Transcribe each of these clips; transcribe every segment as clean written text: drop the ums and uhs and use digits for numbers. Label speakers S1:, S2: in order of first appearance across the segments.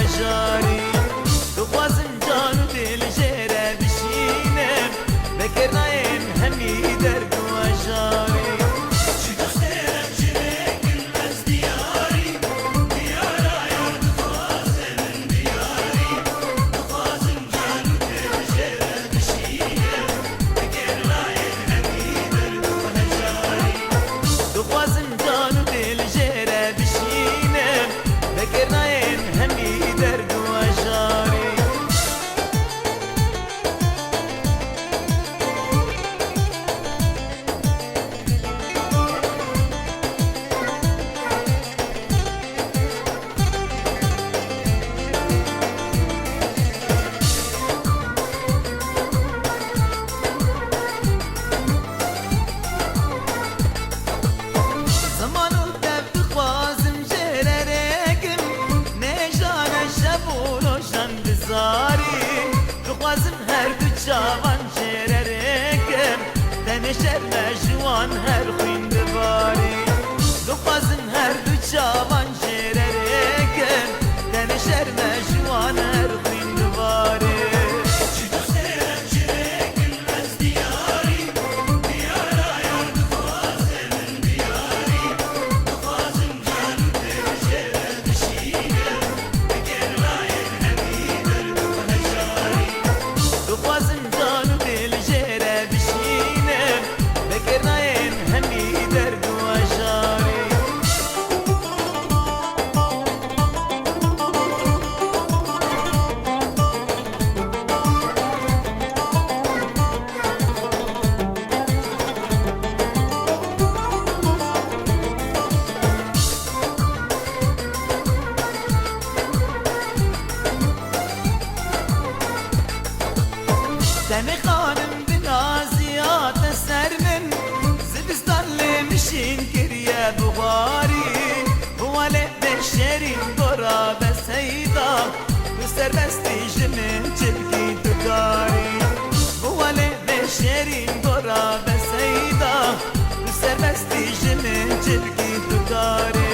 S1: هجاري دخوازم جانو دل جيرة بشينم بكرناين همي درد وهجاري
S2: چی دوستم چیرک المز دیاری دیارا یار دخوازم من دیاری دخوازم جانو دل جره بشینم بگر راین همی درد و هجاری
S1: دخوازم جانو دل جيرة بشينم بكرناين همي درد وهجاري زمانو تبت خوازم جيرة ريكم نيجانا شبولو شند زاري دخوازم هر دو جوان جيرة ريكم دنشر مجوان هر خوين دباري دخوازم هر دو جوان جيرة ريكم دنشر مجوان هر خوين دباري
S2: چی دوستم چیرک المز دیاری دیارا یار دخوازم من دیاری دخوازم جانو دل جره بشینم بگر راین همی درد و هجاری
S1: دخوازم جانو دل جيرة بشينم بكرناين همي درد وهجاري دم خانم بنازيات سر من زبستان لمشين كريا بغاري هوالي بشرين قراب سيدا بسر بستي جمن جلكي تداري هوالي بشرين قراب سيدا بسر بستي جمن جلكي تداري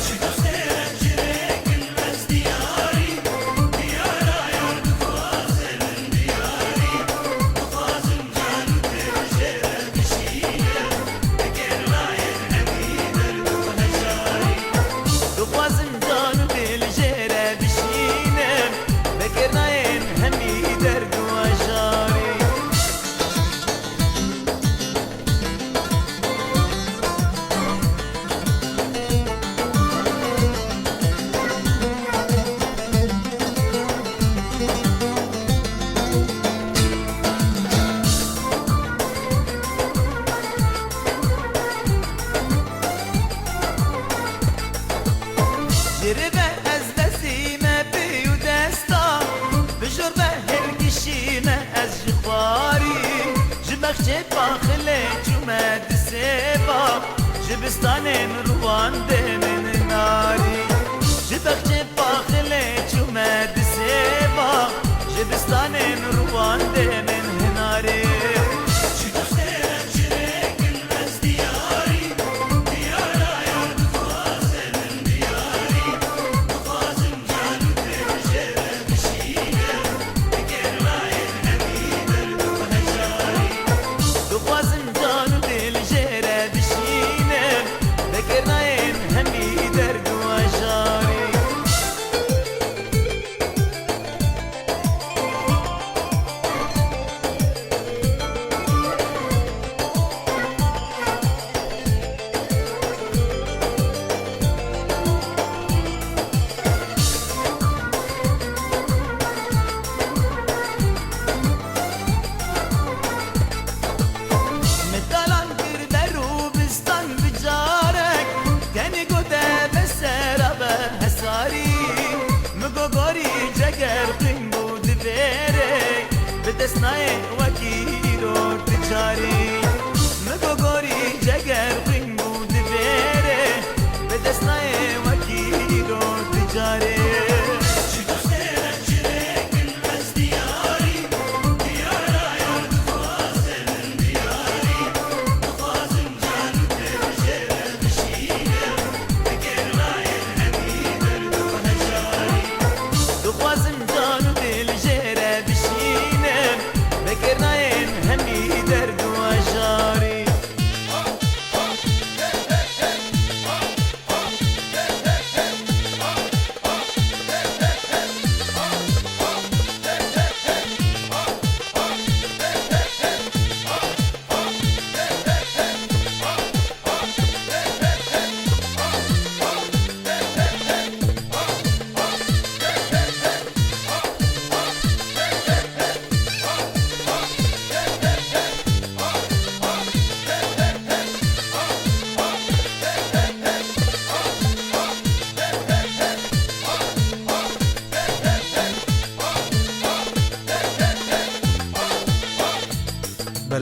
S2: چی دوستم چیرک المز دیاری دیارا یار دخوازم من دیاری دخوازم جانو دل جره بشینم بگر راین همی درد و هجاری
S1: دخوازم جانو دل جيرة بشينم بكرناين همي درد وهجاري جربة از دسيمة بيو دستا بجربة هرقشيمة از جخواري جبخ جبا خلي جمع دسيبا جبستانين روان من ناري جبخ جبا خلي جمع دسيبا جبستانين روان من ناري
S2: چی دوستم چیرک المز دیاری دیارا یار دخوازم من دیاری دخوازم جانو دل جره بشینم بگر راین همی درد و هجاری
S1: دخوازم جانو دل جيرة بشينم بكرناين همي درد وهجاري مدالان كردرو بستان بجارك تاني قده بسرابة هساري مقوقوري جگر قنبو دبيري بدسناي وكيرو تجاري مقوقوري جگر قنبو دبيري بدسناي وكيرو تجاري
S2: چی دوستم چیرک المز دیاری دیارا یار دخوازم من دیاری دخوازم جانو دل جره بشینم بگر راین همی درد و هجاری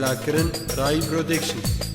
S3: Melakirin Rai Production